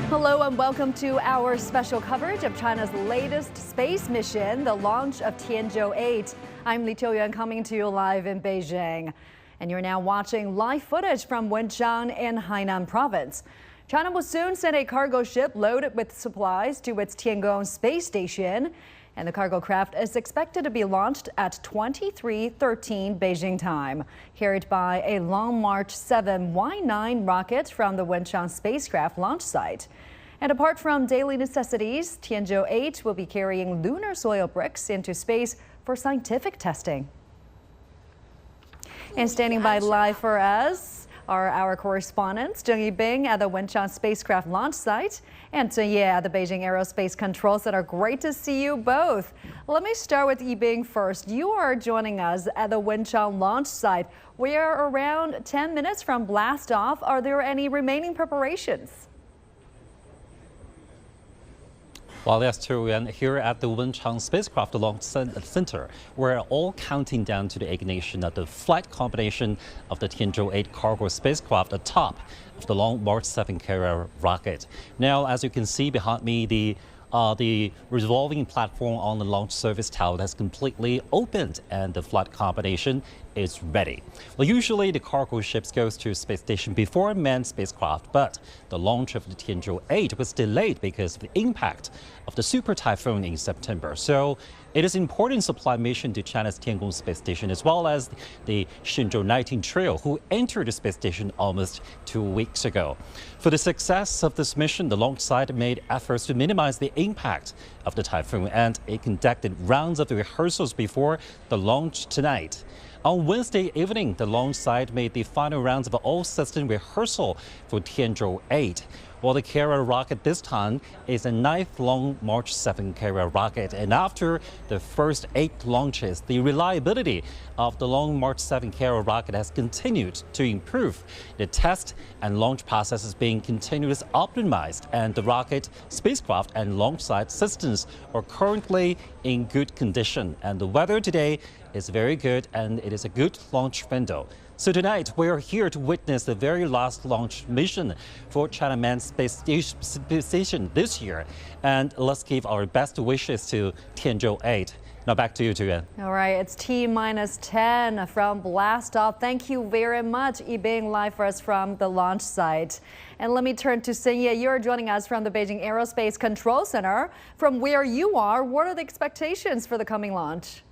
Hello and welcome to our special coverage of China's latest space mission, the launch of Tianzhou-8. I'm Li Qiuyuan coming to you live in Beijing. And you're now watching live footage from Wenchang in Hainan province. China will soon send a cargo ship loaded with supplies to its Tiangong space station. And the cargo craft is expected to be launched at 23:13 Beijing time, carried by a Long March 7 Y9 rocket from the Wenchang Spacecraft Launch Site. And apart from daily necessities, Tianzhou-8 will be carrying lunar soil bricks into space for scientific testing. And standing by live for us are our correspondents, Zheng Yibing at the Wenchang Spacecraft Launch Site and Zheng Ye at the Beijing Aerospace Control Center. Great to see you both. Let me start with Yibing first. You are joining us at the Wenchang Launch Site. We are around 10 minutes from blast off. Are there any remaining preparations? Well, yes, true. And here at the Wenchang Spacecraft Launch Center, we're all counting down to the ignition of the flight combination of the Tianzhou-8 cargo spacecraft atop of the Long March 7 carrier rocket. Now, as you can see behind me, the revolving platform on the launch service tower has completely opened and the flight combination is ready. Well, usually the cargo ships goes to space station before a manned spacecraft, but the launch of the Tianzhou-8 was delayed because of the impact of the super typhoon in September. So it is an important supply mission to China's Tiangong space station, as well as the Shenzhou-19 trio, who entered the space station almost 2 weeks ago. For the success of this mission, the launch site made efforts to minimize the impact of the typhoon, and it conducted rounds of rehearsals before the launch tonight. On Wednesday evening, the launch site made the final rounds of all-system rehearsal for Tianzhou-8. Well, the carrier rocket this time is a 9th Long March 7 carrier rocket. And after the first 8 launches, the reliability of the Long March 7 carrier rocket has continued to improve. The test and launch process is being continuously optimized, and the rocket, spacecraft, and launch site systems are currently in good condition. And the weather today is very good, and it is a good launch window. So tonight, we are here to witness the very last launch mission for China Manned Space Station this year. And let's give our best wishes to Tianzhou-8. Now back to you, Tuyan. All right, it's T-10 from blastoff. Thank you very much, Yibing, live for us from the launch site. And let me turn to Zheng Ye. You're joining us from the Beijing Aerospace Control Center. From where you are, what are the expectations for the coming launch?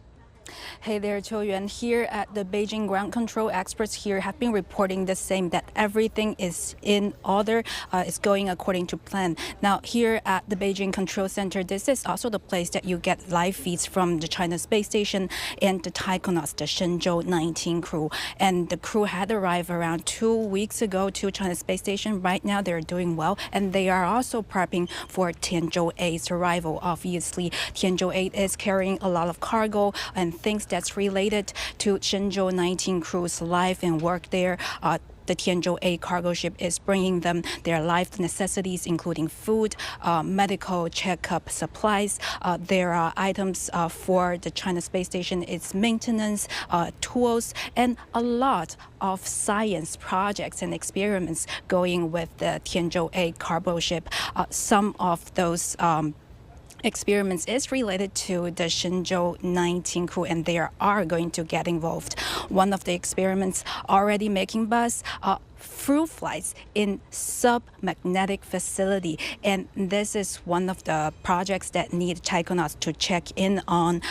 Hey there, Qiuyuan. Here at the Beijing ground control, experts here have been reporting the same, that everything is in order, is going according to plan. Now, here at the Beijing Control Center, this is also the place that you get live feeds from the China Space Station and the taikonauts, the Shenzhou-19 crew. And the crew had arrived around 2 weeks ago to China Space Station. Right now, they're doing well, and they are also prepping for Tianzhou-8's arrival. Obviously, Tianzhou-8 is carrying a lot of cargo and things that's related to Shenzhou-19 crew's life and work there. The Tianzhou-8 cargo ship is bringing them their life necessities, including food, medical checkup supplies. There are items for the China Space Station, its maintenance, tools, and a lot of science projects and experiments going with the Tianzhou-8 cargo ship. Some of those experiments is related to the Shenzhou-19 crew, and they are going to get involved. One of the experiments already making buzz, fruit flies in submagnetic facility, and this is one of the projects that need taikonauts to check in on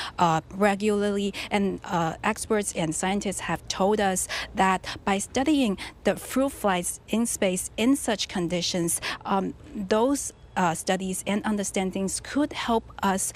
regularly. And experts and scientists have told us that by studying the fruit flies in space in such conditions, those studies and understandings could help us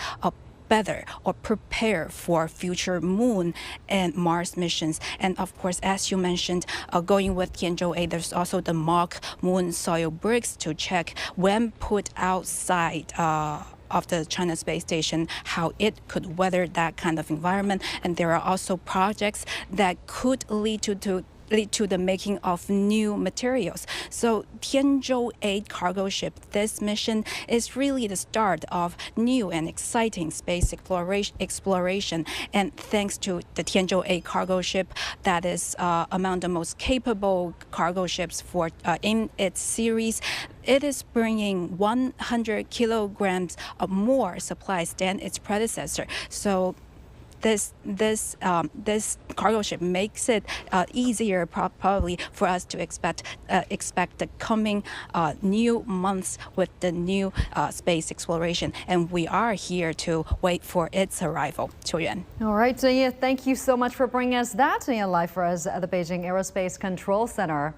better or prepare for future Moon and Mars missions. And of course, as you mentioned, going with Tianzhou-8, there's also the mock Moon soil bricks to check when put outside of the China Space Station, how it could weather that kind of environment. And there are also projects that could lead to lead to the making of new materials. So Tianzhou-8 cargo ship, this mission is really the start of new and exciting space exploration. And thanks to the Tianzhou-8 cargo ship, that is among the most capable cargo ships in its series, it is bringing 100 kilograms of more supplies than its predecessor. So this cargo ship makes it easier probably for us to expect the coming new months with the new space exploration, and we are here to wait for its arrival. Qiu Yuan. All right, Zhenya, thank you so much for bringing us that live for us at the Beijing Aerospace Control Center.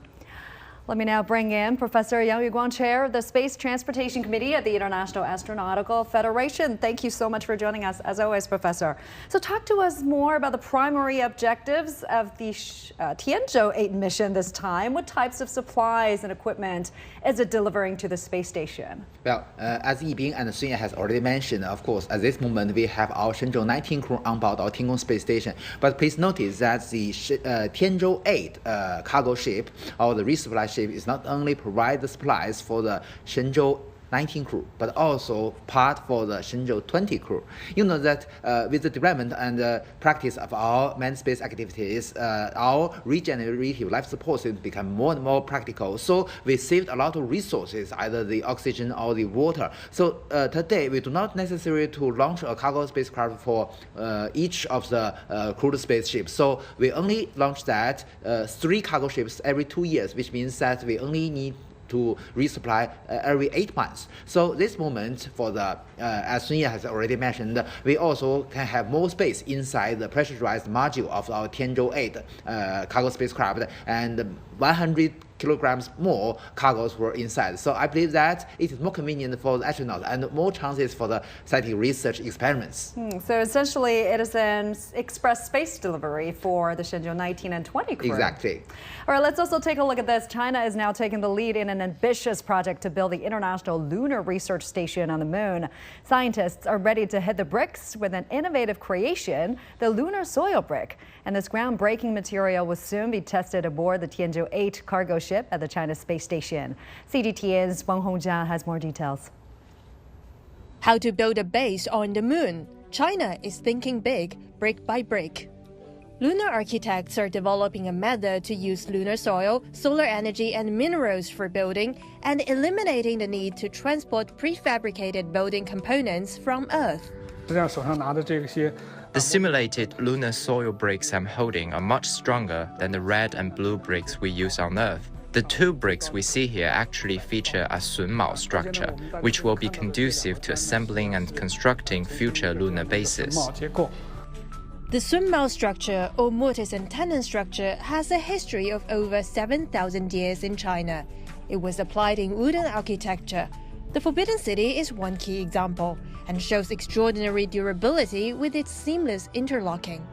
Let me now bring in Professor Yang Yuguang, Chair of the Space Transportation Committee at the International Astronautical Federation. Thank you so much for joining us, as always, Professor. So talk to us more about the primary objectives of the Tianzhou-8 mission this time. What types of supplies and equipment is it delivering to the space station? Well, as Yibing and Sun has already mentioned, of course, at this moment we have our Shenzhou-19 crew on board our Tiangong space station. But please notice that the Tianzhou-8 cargo ship, or the resupply ship, is not only provide the supplies for the Shenzhou-19 crew, but also part for the Shenzhou-20 crew. You know that with the development and practice of our manned space activities, our regenerative life support system become more and more practical. So we saved a lot of resources, either the oxygen or the water. So today we do not necessarily to launch a cargo spacecraft for each of the crewed spaceships. So we only launch that 3 cargo ships every 2 years, which means that we only need to resupply every 8 months. So this moment for the, as Sun has already mentioned, we also can have more space inside the pressurized module of our Tianzhou-8 cargo spacecraft, and 100 kilograms more cargoes were inside. So I believe that it is more convenient for the astronauts and more chances for the scientific research experiments. So essentially it is an express space delivery for the Shenzhou 19 and 20 crew. Exactly. All right, let's also take a look at this. China is now taking the lead in an ambitious project to build the International Lunar Research Station on the moon. Scientists are ready to hit the bricks with an innovative creation, the lunar soil brick. And this groundbreaking material will soon be tested aboard the Tianzhou-8 cargo ship at the China Space Station. CGTN's Wang Hongjia has more details. How to build a base on the moon. China is thinking big, brick by brick. Lunar architects are developing a method to use lunar soil, solar energy, and minerals for building, and eliminating the need to transport prefabricated building components from Earth. The simulated lunar soil bricks I'm holding are much stronger than the red and blue bricks we use on Earth. The 2 bricks we see here actually feature a Sunmao structure, which will be conducive to assembling and constructing future lunar bases. The Sunmao structure, or mortise and tenon structure, has a history of over 7,000 years in China. It was applied in wooden architecture. The Forbidden City is one key example, and shows extraordinary durability with its seamless interlocking.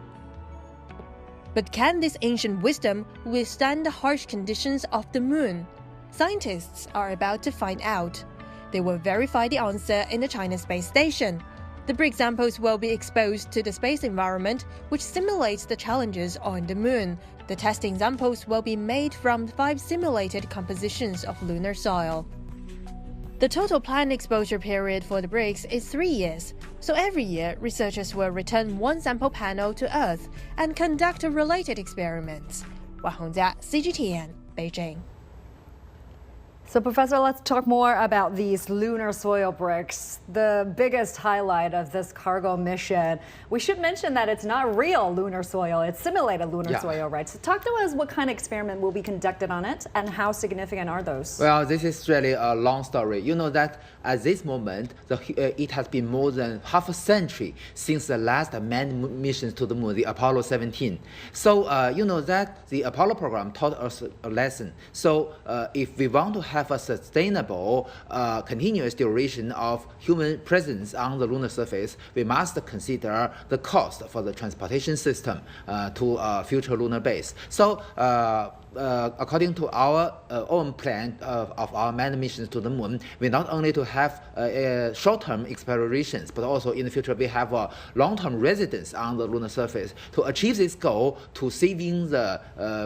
But can this ancient wisdom withstand the harsh conditions of the moon? Scientists are about to find out. They will verify the answer in the China Space Station. The brick samples will be exposed to the space environment, which simulates the challenges on the moon. The testing samples will be made from 5 simulated compositions of lunar soil. The total planned exposure period for the bricks is 3 years, so every year researchers will return 1 sample panel to Earth and conduct related experiments. Wang Hongjia, CGTN, Beijing. So, Professor, let's talk more about these lunar soil bricks, the biggest highlight of this cargo mission. We should mention that it's not real lunar soil, it's simulated lunar soil, right? So talk to us what kind of experiment will be conducted on it and how significant are those? Well, this is really a long story. You know that at this moment, it has been more than half a century since the last manned mission to the moon, the Apollo 17. So you know that the Apollo program taught us a lesson. So if we want to have a sustainable, continuous duration of human presence on the lunar surface, we must consider the cost for the transportation system to a future lunar base. So according to our own plan of our manned missions to the moon, we not only to have short-term explorations, but also in the future we have a long-term residence on the lunar surface. To achieve this goal, to saving the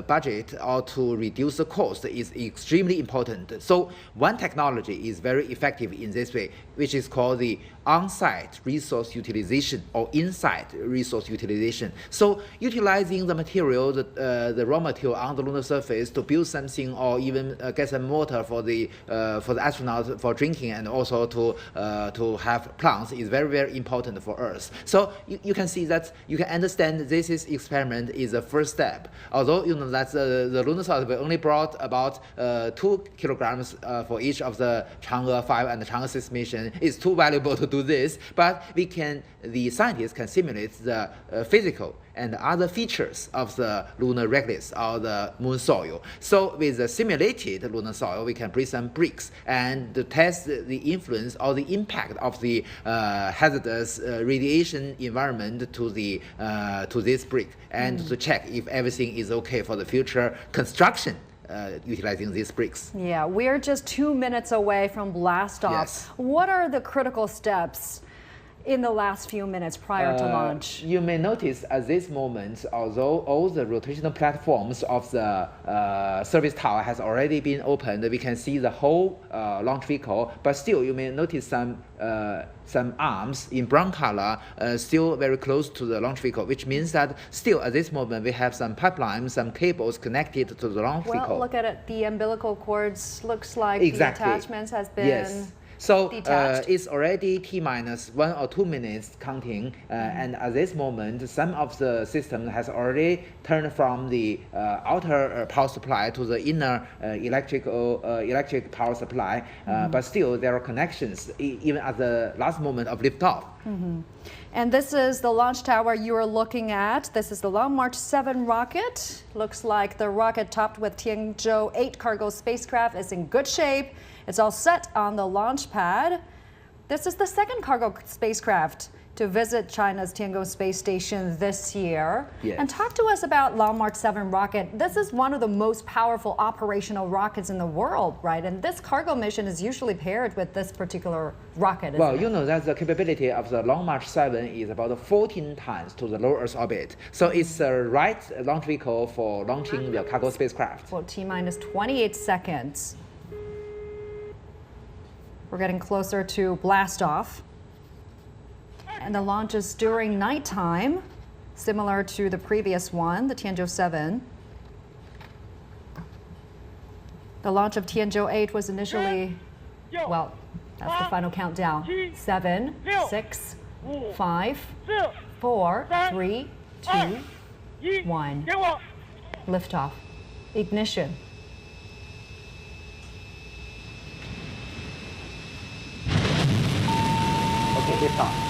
budget or to reduce the cost is extremely important. So one technology is very effective in this way, which is called the on-site resource utilization or in-site resource utilization. So utilizing the material, the raw material on the lunar surface to build something or even get some water for the astronauts for drinking and also to have plants is very, very important for Earth. So you can see that you can understand this experiment is the first step. Although you know that the lunar survey only brought about 2 kilograms for each of the Chang'e 5 and the Chang'e 6 mission, it's too valuable to do this, but the scientists can simulate the physical and other features of the lunar regolith or the moon soil. So with the simulated lunar soil, we can bring some bricks and to test the influence or the impact of the hazardous radiation environment to this brick and to check if everything is okay for the future construction. Utilizing these bricks. Yeah, we're just 2 minutes away from blast off. Yes. What are the critical steps in the last few minutes prior to launch? You may notice at this moment, although all the rotational platforms of the service tower has already been opened, we can see the whole launch vehicle, but still you may notice some arms in brown color still very close to the launch vehicle, which means that still at this moment we have some pipelines, some cables connected to the launch vehicle. Well, look at it. The umbilical cords looks like Exactly. the attachments has been Yes. So detached. it's already T-minus 1 or 2 minutes counting, and at this moment, some of the system has already turned from the outer power supply to the inner electric power supply, but still there are connections even at the last moment of liftoff. And this is the launch tower you are looking at. This is the Long March 7 rocket. Looks like the rocket topped with Tianzhou-8 cargo spacecraft is in good shape. It's all set on the launch pad. This is the second cargo spacecraft to visit China's Tianzhou space station this year. Yes. And talk to us about Long March 7 rocket. This is one of the most powerful operational rockets in the world, right? And this cargo mission is usually paired with this particular rocket, Well, isn't you it? know that the capability of the Long March 7 is about 14 times to the low Earth orbit. So it's the right launch vehicle for launching the cargo spacecraft. Well, T-minus 28 seconds. We're getting closer to blast off. And the launch is during nighttime, similar to the previous one, the Tianzhou-7. The launch of Tianzhou-8 was initially, well, that's the final countdown. 7, 6, 5, 4, 3, 2, 1. Liftoff. Ignition. Okay, liftoff.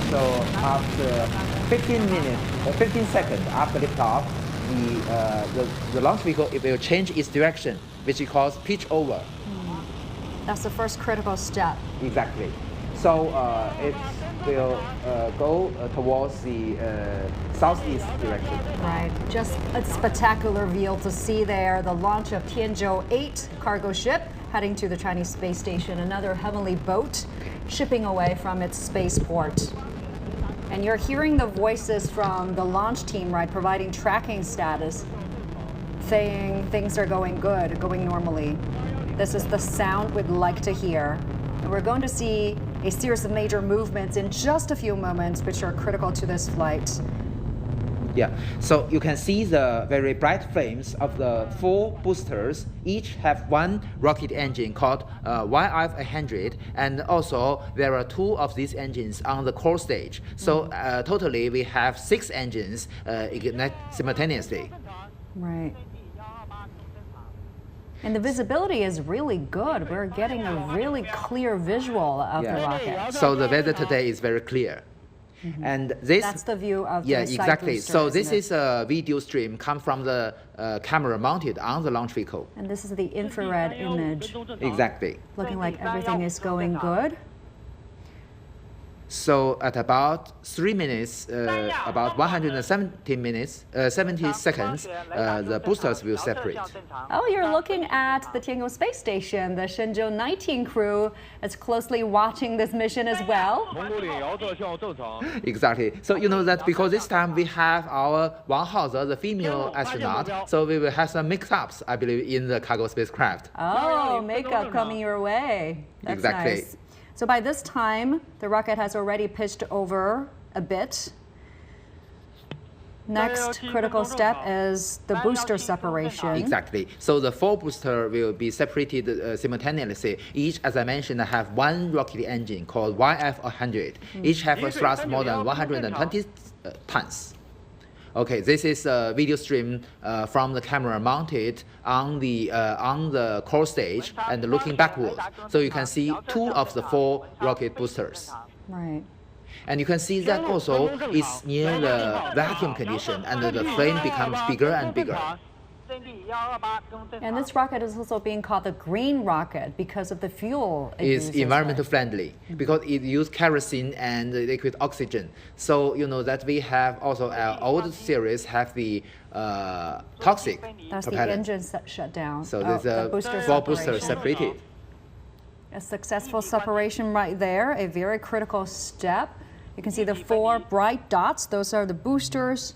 So after 15 seconds after liftoff, the launch vehicle it will change its direction, which is called pitch over. That's the first critical step. Exactly. So it will go towards the southeast direction. Right, just a spectacular view to see there. The launch of Tianzhou-8 cargo ship heading to the Chinese space station. Another heavenly boat shipping away from its spaceport. And you're hearing the voices from the launch team, right, providing tracking status, saying things are going good, going normally. This is the sound we'd like to hear. And we're going to see a series of major movements in just a few moments, which are critical to this flight. Yeah, so you can see the very bright flames of the 4 boosters. Each have one rocket engine called YF-100, and also there are 2 of these engines on the core stage. So totally we have 6 engines ignite simultaneously. Right. And the visibility is really good. We're getting a really clear visual of the rocket. So the weather today is very clear. And this That's the view of yeah, the side exactly. booster, So isn't this it? is a video stream come from the camera mounted on the launch vehicle. And this is the infrared image, Exactly. looking like everything is going good. So at about 3 minutes, about 70 seconds, the boosters will separate. Oh, you're looking at the Tianzhou Space Station. The Shenzhou-19 crew is closely watching this mission as well. Exactly. So you know that because this time we have our Wang Haoze, the female astronaut, so we will have some mix-ups, I believe, in the cargo spacecraft. Oh, makeup coming your way. That's Exactly. nice. So by this time, the rocket has already pitched over a bit. Next critical step is the booster separation. Exactly. So the 4 booster will be separated simultaneously. Each, as I mentioned, have one rocket engine called YF-100. Each have a thrust more than 120 tons. Okay, this is a video stream from the camera mounted on the core stage and looking backward. So you can see 2 of the 4 rocket boosters. Right. And you can see that also is near the vacuum condition, and the flame becomes bigger and bigger. And this rocket is also being called the green rocket because of the fuel it It's uses, environmental right? friendly because it uses kerosene and liquid oxygen. So you know that we have also our old series have the toxic That's the propellant. engine shut down. So Oh, there's the a booster 4 boosters separation. separated. A successful separation right there, a very critical step. You can see the 4 bright dots, those are the boosters.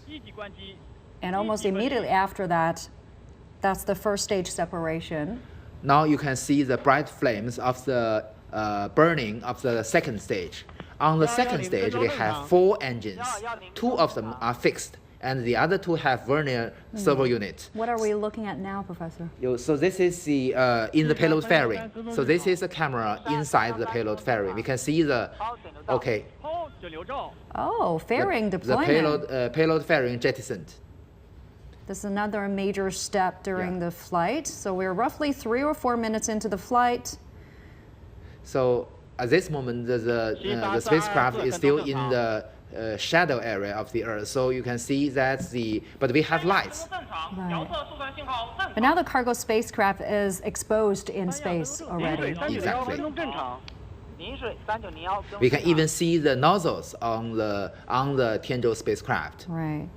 And almost immediately after that, that's the first stage separation. Now you can see the bright flames of the burning of the second stage. On the second stage, we have 4 engines. 2 of them are fixed, and the other 2 have vernier servo units. What are we looking at now, Professor? So this is the in the payload fairing. So this is a camera inside the payload fairing. We can see the Oh, fairing the deployment. payload fairing jettisoned. This is another major step during Yeah. the flight. So we're roughly 3 or 4 minutes into the flight. So at this moment, the spacecraft is still in the shadow area of the Earth. So you can see that but we have lights. Right. But now the cargo spacecraft is exposed in space already. Exactly. We can even see the nozzles on the Tianzhou spacecraft. Right.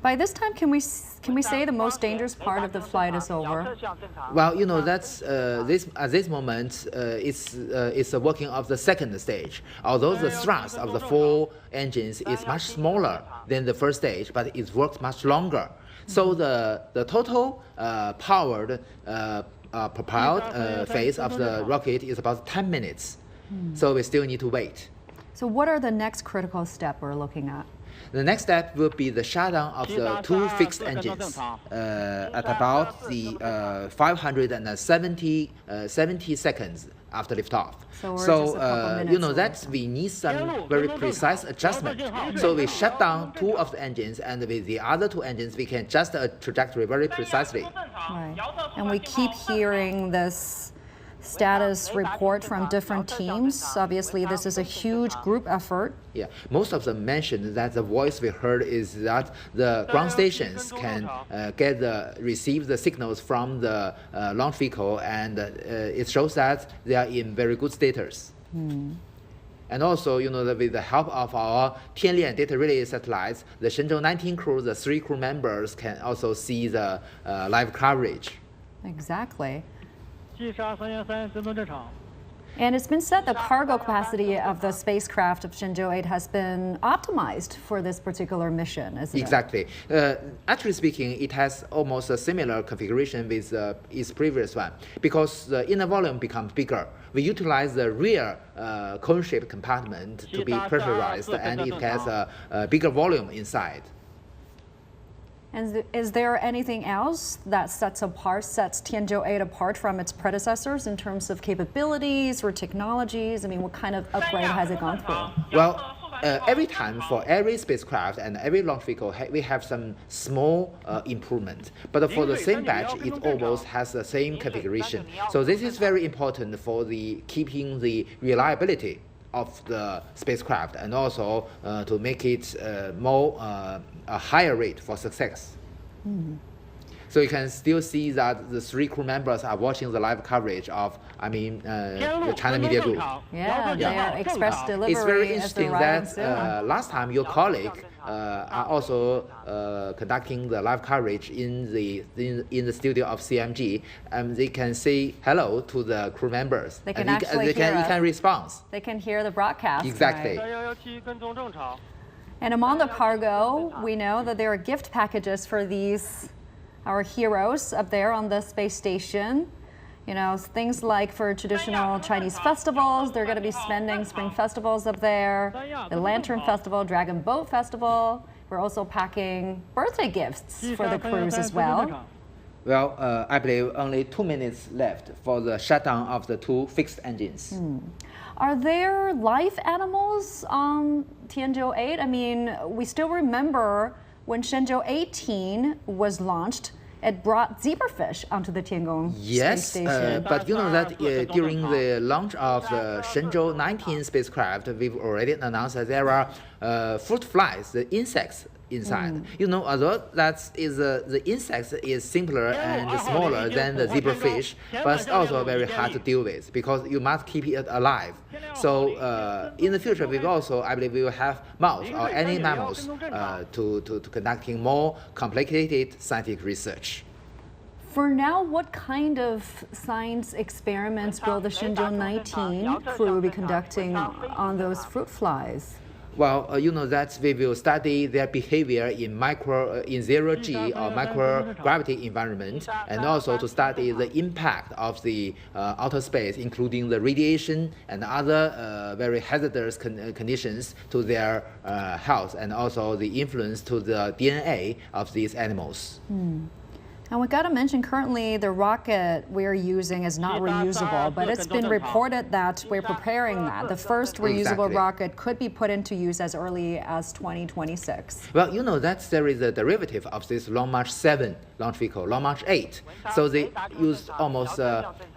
By this time, can we say the most dangerous part of the flight is over? Well, you know that's at this moment it's the working of the second stage. Although the thrust of the 4 engines is much smaller than the first stage, but it works much longer. So the total powered propelled phase of the rocket is about 10 minutes. So we still need to wait. So what are the next critical step we're looking at? The next step will be the shutdown of the 2 fixed engines at about the 570 seconds after liftoff. So we're just a couple you know minutes that we need some very precise adjustment. So we shut down 2 of the engines, and with the other 2 engines, we can adjust the trajectory very precisely. Right. And we keep hearing this status report from different teams. Obviously, this is a huge group effort. Yeah, most of them mentioned that the voice we heard is that the ground stations can receive the signals from the launch vehicle, and it shows that they are in very good status. And also, you know, with the help of our Tianlian data relay satellites, the Shenzhou-19 crew, the 3 crew members can also see the live coverage. Exactly. And it's been said the cargo capacity of the spacecraft of Tianzhou-8 has been optimized for this particular mission, isn't it? Exactly. Actually speaking, it has almost a similar configuration with its previous one, because the inner volume becomes bigger. We utilize the rear cone-shaped compartment to be pressurized, and it has a bigger volume inside. And is there anything else that sets Tianzhou-8 apart from its predecessors in terms of capabilities or technologies? I mean, what kind of upgrade has it gone through? Well, every time for every spacecraft and every launch vehicle, we have some small improvement. But for the same batch, it almost has the same configuration. So this is very important for keeping the reliability of the spacecraft, and also to make it a higher rate for success. So you can still see that the 3 crew members are watching the live coverage of, the China Media Group. Yeah, they are express delivery. It's very as they're interesting arriving that soon. last time your colleague are also conducting the live coverage in the studio of CMG, and they can say hello to the crew members. They can and actually they hear us. can respond. They can hear the broadcast. Exactly. Right. And among the cargo, we know that there are gift packages for our heroes up there on the space station. You know, things like for traditional Chinese festivals, they're going to be spending spring festivals up there, the Lantern Festival, Dragon Boat Festival. We're also packing birthday gifts for the crews as well. Well, I believe only 2 minutes left for the shutdown of the 2 fixed engines. Are there live animals on Tianzhou-8? I mean, we still remember when Shenzhou 18 was launched, it brought zebrafish onto the Tiangong space station. But you know that during the launch of the Shenzhou 19 spacecraft, we've already announced that there are fruit flies, the insects inside. You know, although the insects is simpler and smaller than the zebrafish, but it's also very hard to deal with because you must keep it alive. So in the future, I believe we will have mouse or any mammals to conducting more complicated scientific research. For now, what kind of science experiments will the Shenzhou 19 crew be conducting on those fruit flies? Well, you know that we will study their behavior in zero-G or microgravity environment, and also to study the impact of the outer space, including the radiation and other very hazardous conditions to their health, and also the influence to the DNA of these animals. And we got to mention currently the rocket we're using is not reusable, but it's been reported that we're preparing that. The first reusable rocket could be put into use as early as 2026. Well, you know that there is a derivative of this Long March 7 launch vehicle, Long March 8. So they use almost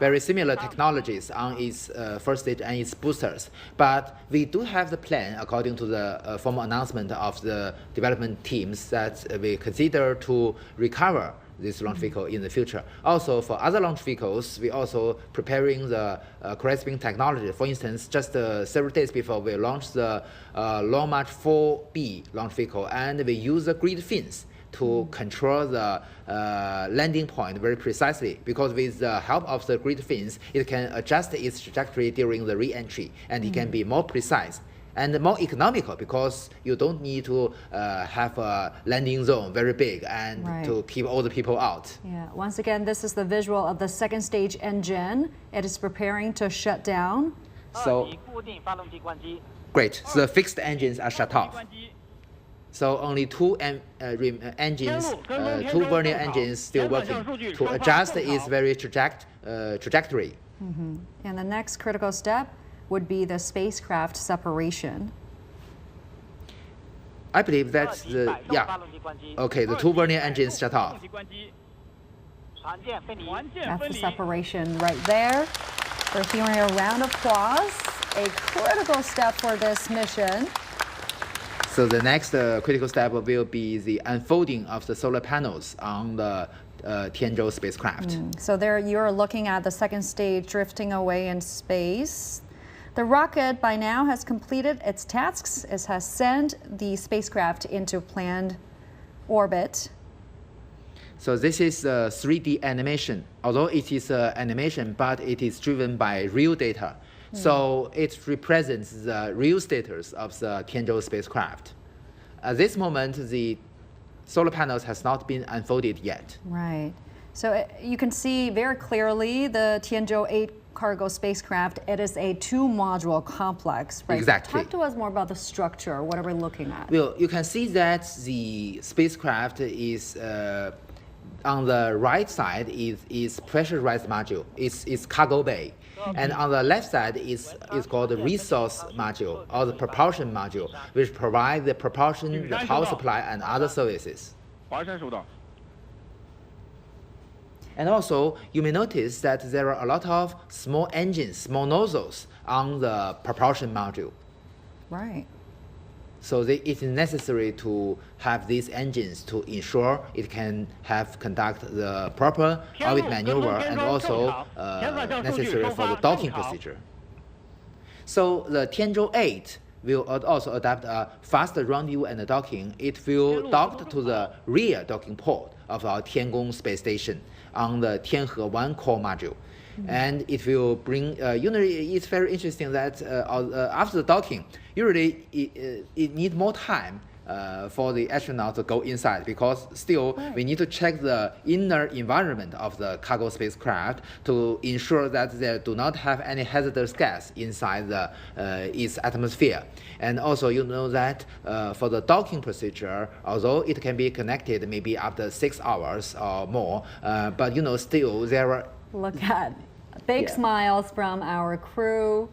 very similar technologies on its first stage and its boosters. But we do have the plan, according to the formal announcement of the development teams, that we consider to recover this launch vehicle in the future. Also, for other launch vehicles, we also preparing the corresponding technology. For instance, just several days before we launched the Long March 4B launch vehicle, and we use the grid fins to control the landing point very precisely, because with the help of the grid fins, it can adjust its trajectory during the re-entry, and it can be more precise and more economical, because you don't need to have a landing zone very big and to keep all the people out. Yeah. Once again, this is the visual of the second stage engine. It is preparing to shut down. So, great. So the fixed engines are shut off. So only 2 engines, 2 vernier engines still working to adjust its very trajectory. And the next critical step would be the spacecraft separation. I believe that's the, the 2 vernier engines shut off. That's the separation right there. We're hearing a round of applause, a critical step for this mission. So the next critical step will be the unfolding of the solar panels on the Tianzhou spacecraft. So there you're looking at the second stage drifting away in space. The rocket by now has completed its tasks. It has sent the spacecraft into planned orbit. So this is 3D animation. Although it is animation, but it is driven by real data. So it represents the real status of the Tianzhou spacecraft. At this moment, the solar panels has not been unfolded yet. Right. So you can see very clearly the Tianzhou-8 cargo spacecraft. It is a 2-module complex, right? Exactly. Talk to us more about the structure. What are we looking at? Well, you can see that the spacecraft is on the right side is pressurized module. It's cargo bay. And on the left side is called the resource module or the propulsion module, which provide the propulsion, the power supply, and other services. And also, you may notice that there are a lot of small engines, small nozzles on the propulsion module. Right. So it is necessary to have these engines to ensure it can conduct the proper orbit maneuver and also necessary for the docking procedure. So the Tianzhou-8 will also adapt a faster rendezvous and docking. It will dock to the rear docking port of our Tiangong space station on the Tianhe-1 core module. And it will bring, usually it's very interesting that after the docking, usually it needs more time for the astronaut to go inside, because still we need to check the inner environment of the cargo spacecraft to ensure that they do not have any hazardous gas inside its atmosphere. And also, you know that for the docking procedure, although it can be connected maybe after 6 hours or more, but you know, still there are. Look at big smiles from our crew.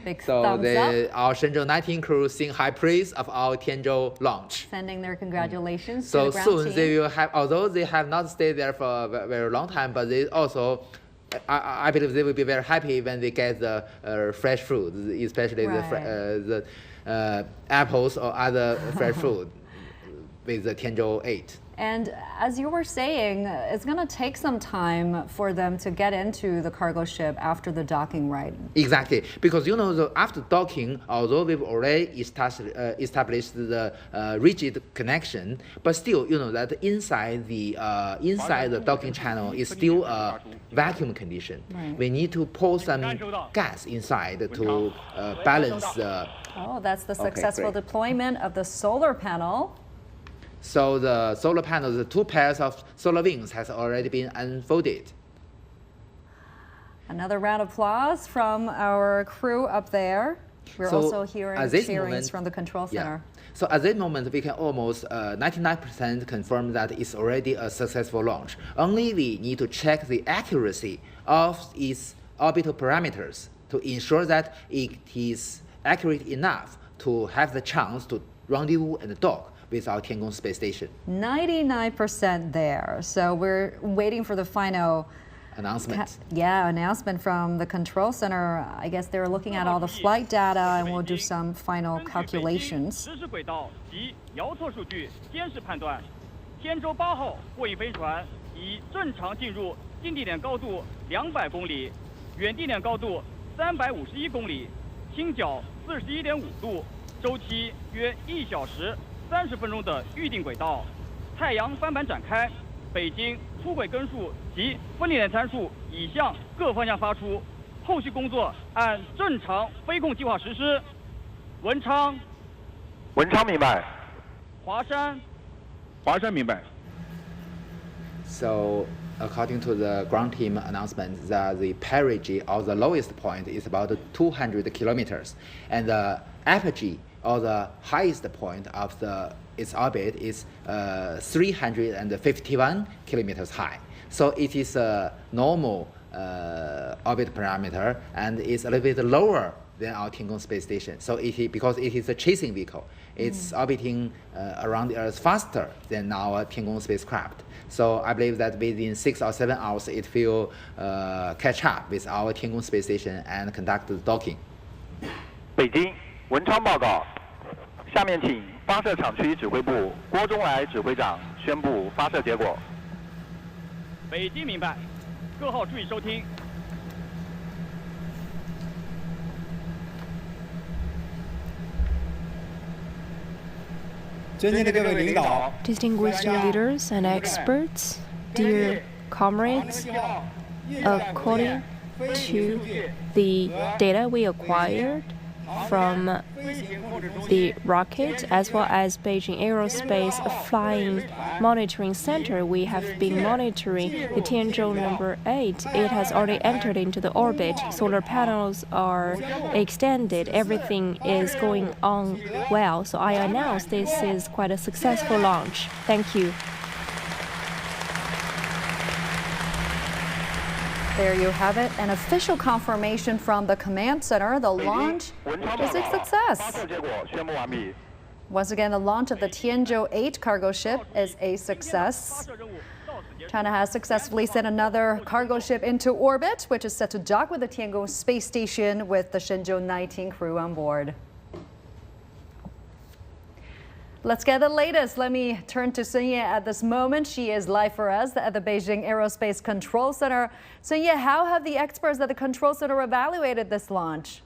Big so thumbs up. Our Shenzhou-19 crew sing high praise of our Tianzhou launch. Sending their congratulations so to the ground soon team. They will have, although they have not stayed there for a very long time, but they also, I believe they will be very happy when they get the fresh fruit, especially the apples or other fresh fruit with the Tianzhou-8. And as you were saying, it's going to take some time for them to get into the cargo ship after the docking, right? Exactly, because you know, after docking, although we've already established the rigid connection, but still, you know, that inside the docking channel is still a vacuum condition. Right. We need to pour some gas inside to balance the. Oh, that's the successful deployment of the solar panel. So the solar panels, the 2 pairs of solar wings has already been unfolded. Another round of applause from our crew up there. We're also hearing cheerings from the control center. Yeah. So at this moment, we can almost 99% confirm that it's already a successful launch. Only we need to check the accuracy of its orbital parameters to ensure that it is accurate enough to have the chance to rendezvous and dock with our Tiangong space station. 99% there. So we're waiting for the final announcement. Announcement from the control center. I guess they're looking at all the flight data and we'll do some final calculations. 天舟8号货运飞船已正常进入近地点高度200公里，远地点高度351公里，倾角41.5度，周期约1小时30分钟的预定轨道。太阳帆板展开，北京出轨根数及分离点参数已向各方向发出，后续工作按正常飞控计划实施。文昌明白。华山明白。 So, according to the ground team announcement, the perigee or the lowest point is about 200 kilometers, and the apogee or the highest point of its orbit is 351 kilometers high. So it is a normal orbit parameter, and it's a little bit lower than our Tiangong space station. So because it is a chasing vehicle, it's orbiting around the Earth faster than our Tiangong spacecraft. So I believe that within 6 or 7 hours, it will catch up with our Tiangong space station and conduct the docking. 北京文昌报告，下面请发射场区指挥部郭忠来指挥长宣布发射结果。北京明白，各号注意收听。 Distinguished leaders and experts, dear comrades, according to the data we acquired from the rocket as well as Beijing Aerospace Flying Monitoring Center, we have been monitoring the Tianzhou-8. It has already entered into the orbit. Solar panels are extended. Everything is going on well. So I announce this is quite a successful launch. Thank you. There you have it, an official confirmation from the command center. The launch is a success. Once again, the launch of the Tianzhou-8 cargo ship is a success. China has successfully sent another cargo ship into orbit, which is set to dock with the Tiangong space station with the Shenzhou-19 crew on board. Let's get the latest. Let me turn to Sun Ye at this moment. She is live for us at the Beijing Aerospace Control Center. Sun Ye, how have the experts at the Control Center evaluated this launch?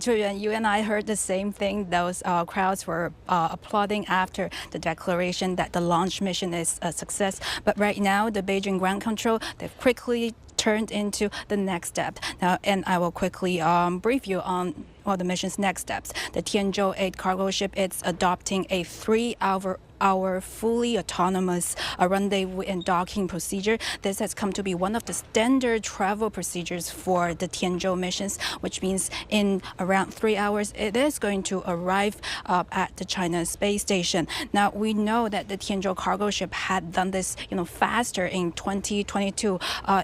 Julian, you and I heard the same thing. Those crowds were applauding after the declaration that the launch mission is a success. But right now, the Beijing ground control, they've quickly turned into the next step. Now, and I will quickly brief you on the mission's next steps. The Tianzhou-8 cargo ship, it's adopting a 3-hour fully autonomous rendezvous and docking procedure. This has come to be one of the standard travel procedures for the Tianzhou missions, which means in around 3 hours, it is going to arrive at the China space station. Now, we know that the Tianzhou cargo ship had done this, faster in 2022.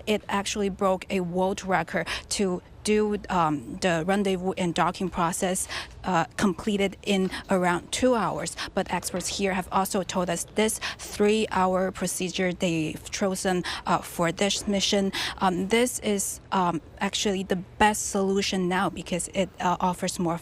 It actually broke a world record to do the rendezvous and docking process completed in around 2 hours. But experts here have also told us this 3-hour procedure they've chosen for this mission. This is actually the best solution now because it offers more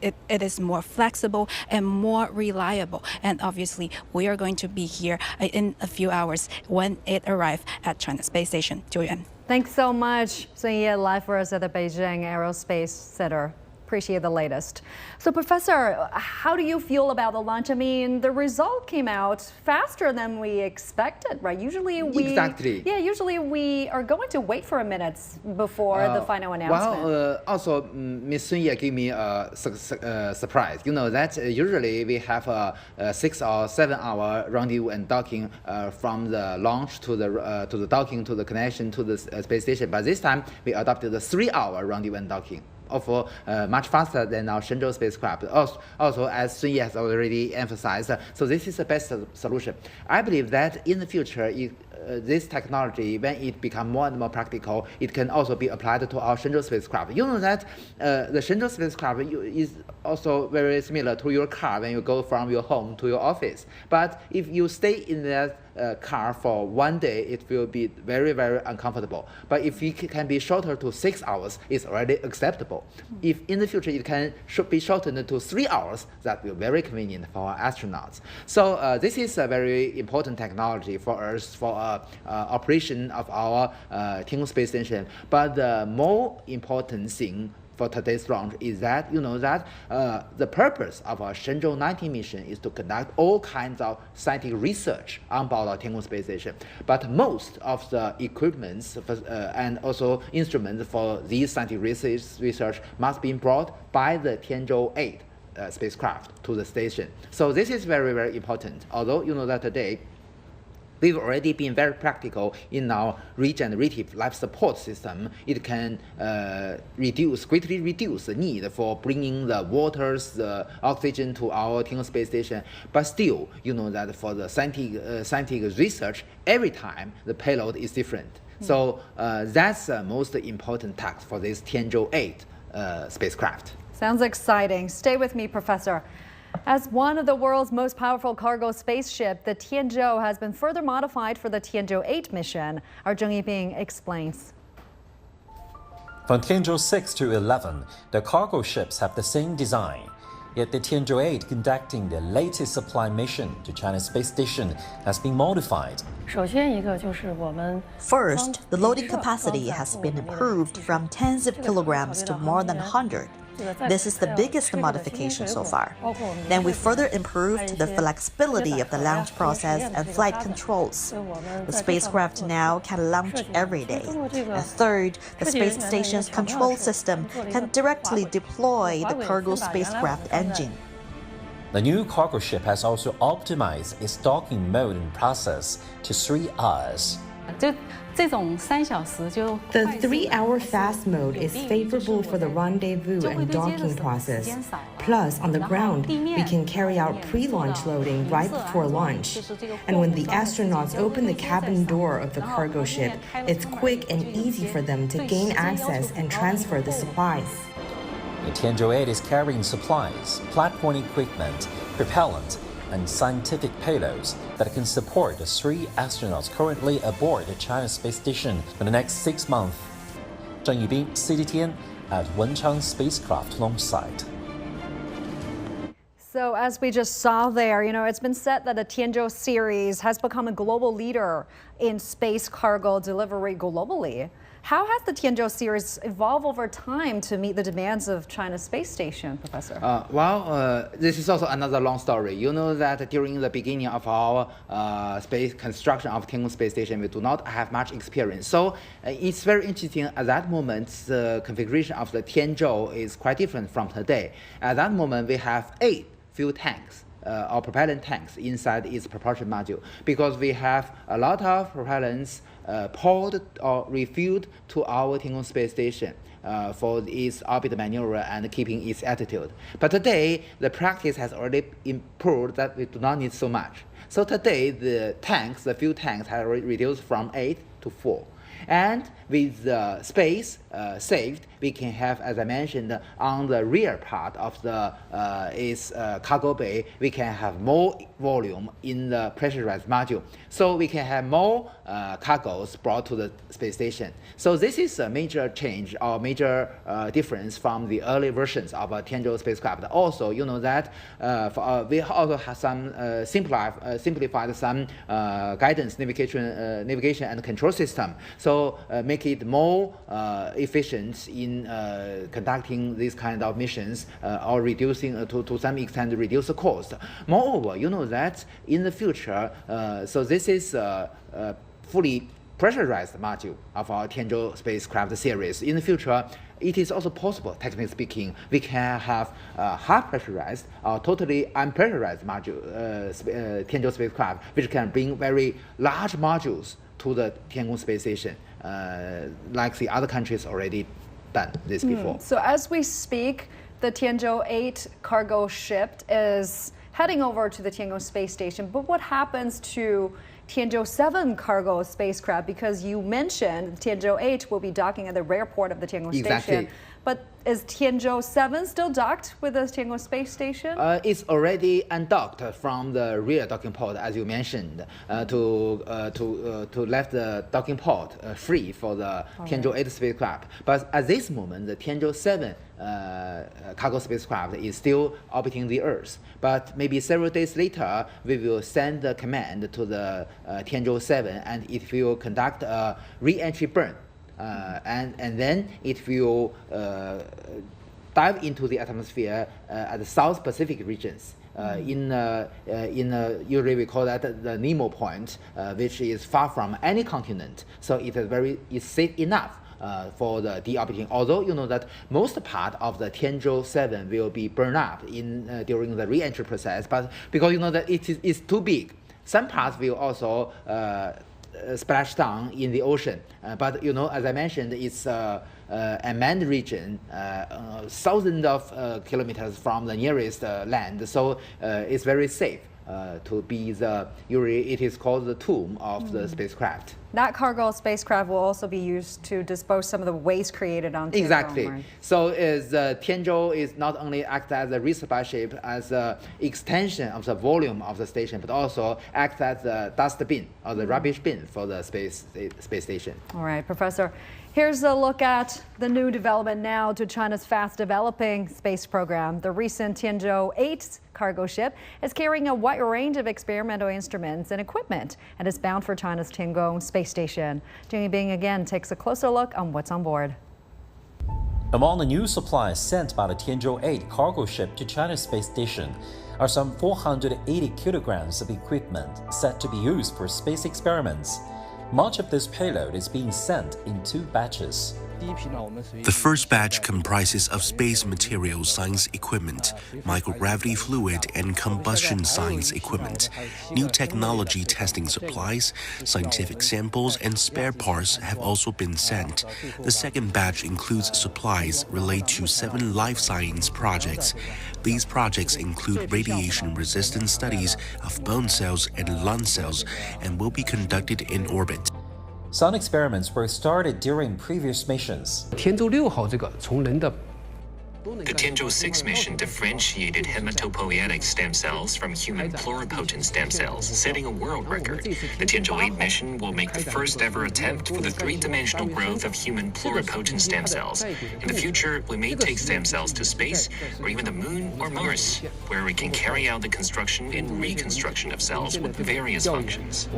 it is more flexible and more reliable. And obviously, we are going to be here in a few hours when it arrives at China Space Station. Julian. Thanks so much, Sun Ye, live for us at the Beijing Aerospace Center. Appreciate the latest. So, Professor, how do you feel about the launch? I mean, the result came out faster than we expected, right? Usually usually we are going to wait for a minute before the final announcement. Well, also, Ms. Sun Ye gave me a surprise. You know that usually we have a 6 or 7 hour rendezvous and docking from the launch to the docking to the connection to the space station. But this time we adopted the 3-hour rendezvous and docking. Much faster than our Shenzhou spacecraft. Also, as Sun Ye has already emphasized, so this is the best solution. I believe that in the future, this technology, when it becomes more and more practical, it can also be applied to our Shenzhou spacecraft. You know that the Shenzhou spacecraft is also very similar to your car when you go from your home to your office. But if you stay in that car for 1 day, it will be very, very uncomfortable. But if it can be shorter to 6 hours, it's already acceptable. If in the future it should be shortened to 3 hours, that will be very convenient for our astronauts. So this is a very important technology for us for operation of our Tianzhou space station. But the more important thing for today's launch is that the purpose of our Shenzhou-19 mission is to conduct all kinds of scientific research on board our Tianzhou space station. But most of the equipments and also instruments for these scientific research must be brought by the Tianzhou-8 spacecraft to the station. So this is very, very important. Although you know that today, we've already been very practical in our regenerative life support system. It can greatly reduce the need for bringing the waters, the oxygen to our Tianzhou space station. But still, you know that for the scientific research, every time the payload is different. So that's the most important task for this Tianzhou-8 spacecraft. Sounds exciting. Stay with me, Professor. As one of the world's most powerful cargo spaceship, the Tianzhou has been further modified for the Tianzhou-8 mission. Our Zheng Yiping explains. From Tianzhou-6 to 11, the cargo ships have the same design. Yet the Tianzhou-8 conducting the latest supply mission to China's space station has been modified. First, the loading capacity has been improved from tens of kilograms to more than 100. This is the biggest modification so far. Then we further improved the flexibility of the launch process and flight controls. The spacecraft now can launch every day. And third, the space station's control system can directly deploy the cargo spacecraft engine. The new cargo ship has also optimized its docking mode and process to 3 hours. The 3-hour fast mode is favorable for the rendezvous and docking process. Plus, on the ground, we can carry out pre-launch loading right before launch. And when the astronauts open the cabin door of the cargo ship, it's quick and easy for them to gain access and transfer the supplies. The Tianzhou-8 is carrying supplies, platform equipment, propellant, and scientific payloads that can support the 3 astronauts currently aboard the China space station for the next 6 months. Zheng Yibing, CGTN, at Wenchang Spacecraft Launch Site. So as we just saw there, it's been said that the Tianzhou series has become a global leader in space cargo delivery globally. How has the Tianzhou series evolved over time to meet the demands of China's space station, Professor? This is also another long story. You know that during the beginning of our space construction of Tianzhou space station, we do not have much experience. So it's very interesting. At that moment, the configuration of the Tianzhou is quite different from today. At that moment, we have 8 fuel tanks. Or propellant tanks inside its propulsion module, because we have a lot of propellants poured or refueled to our Tianzhou space station for its orbit maneuver and keeping its altitude. But today, the practice has already improved that we do not need so much. So today, the fuel tanks have reduced from 8 to 4. And with the space saved, we can have, as I mentioned, on the rear part of the its cargo bay, we can have more volume in the pressurized module. So we can have more cargoes brought to the space station. So this is a major change or major difference from the early versions of a Tianzhou spacecraft. Also, you know that we also have some simplified some guidance, navigation and control system. So make it more efficient in conducting these kind of missions or reducing to some extent reduce the cost. Moreover, you know that in the future, so this is fully pressurized module of our Tianzhou spacecraft series. In the future, it is also possible, technically speaking, we can have half pressurized or totally unpressurized module Tianzhou spacecraft, which can bring very large modules to the Tianzhou space station, like the other countries already done this before. So as we speak, the Tianzhou-8 cargo ship is heading over to the Tianzhou space station. But what happens to Tianzhou-7 cargo spacecraft? Because you mentioned Tianzhou-8 will be docking at the rear port of the Tianzhou station. But is Tianzhou-7 still docked with the Tianzhou space station? It's already undocked from the rear docking port, as you mentioned, to left the docking port free for the Tianzhou-8 spacecraft. But at this moment, the Tianzhou-7 cargo spacecraft is still orbiting the Earth. But maybe several days later, we will send the command to the Tianzhou-7, and it will conduct a re-entry burn. And then it will dive into the atmosphere at the South Pacific regions. Usually we call that the Nemo point, which is far from any continent. So it's safe enough for the deorbiting. Although you know that most part of the Tianzhou-7 will be burned up during the re-entry process, but because you know that it is too big, some parts will also splash down in the ocean. But you know, as I mentioned, it's a manned region, thousands of kilometers from the nearest land, so it's very safe to be usually it is called the tomb of the spacecraft. That cargo spacecraft will also be used to dispose some of the waste created on Tianzhou. Exactly. Right? So Tianzhou is not only act as a resupply ship, as an extension of the volume of the station, but also act as the dust bin or the rubbish bin for the space station. All right, Professor. Here's a look at the new development now to China's fast-developing space program. The recent Tianzhou-8 cargo ship is carrying a wide range of experimental instruments and equipment and is bound for China's Tiangong space station. Jing Yibing again takes a closer look on what's on board. Among the new supplies sent by the Tianzhou-8 cargo ship to China's space station are some 480 kilograms of equipment set to be used for space experiments. Much of this payload is being sent in 2 batches. The first batch comprises of space material science equipment, microgravity fluid and combustion science equipment. New technology testing supplies, scientific samples and spare parts have also been sent. The second batch includes supplies related to 7 life science projects. These projects include radiation-resistant studies of bone cells and lung cells and will be conducted in orbit. Some experiments were started during previous missions. The Tianzhou-6 mission differentiated hematopoietic stem cells from human pluripotent stem cells, setting a world record. The Tianzhou-8 mission will make the first ever attempt for the three-dimensional growth of human pluripotent stem cells. In the future, we may take stem cells to space, or even the moon or Mars, where we can carry out the construction and reconstruction of cells with various functions.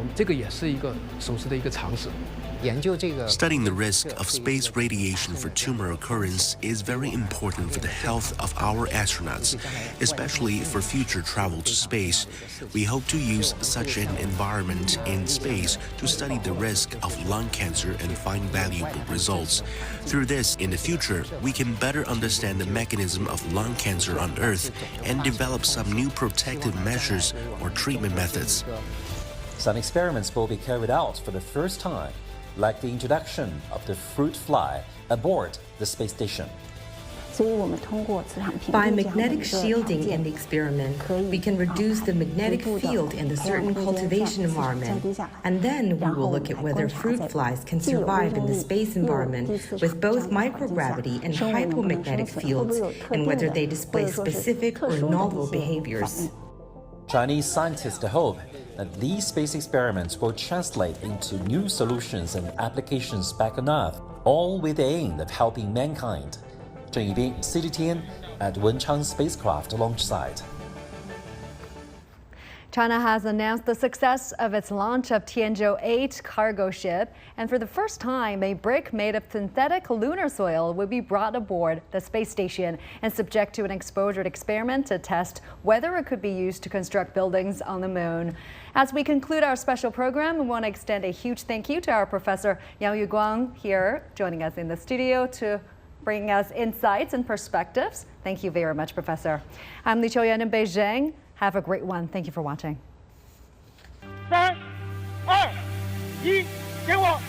Studying the risk of space radiation for tumor occurrence is very important for the health of our astronauts, especially for future travel to space. We hope to use such an environment in space to study the risk of lung cancer and find valuable results. Through this, in the future, we can better understand the mechanism of lung cancer on Earth and develop some new protective measures or treatment methods. Some experiments will be carried out for the first time, like the introduction of the fruit fly aboard the space station. By magnetic shielding in the experiment, we can reduce the magnetic field in the certain cultivation environment, and then we will look at whether fruit flies can survive in the space environment with both microgravity and hypomagnetic fields, and whether they display specific or novel behaviors. Chinese scientists hope that these space experiments will translate into new solutions and applications back on Earth, all with the aim of helping mankind. Zheng Yibing, CGTN at Wenchang Spacecraft Launch Site. China has announced the success of its launch of Tianzhou-8 cargo ship, and for the first time, a brick made of synthetic lunar soil will be brought aboard the space station and subject to an exposure experiment to test whether it could be used to construct buildings on the moon. As we conclude our special program, we want to extend a huge thank you to our Professor Yang Yuguang here, joining us in the studio to bring us insights and perspectives. Thank you very much, Professor. I'm Li Qiuyuan in Beijing. Have a great one. Thank you for watching. 3、2、1，给我。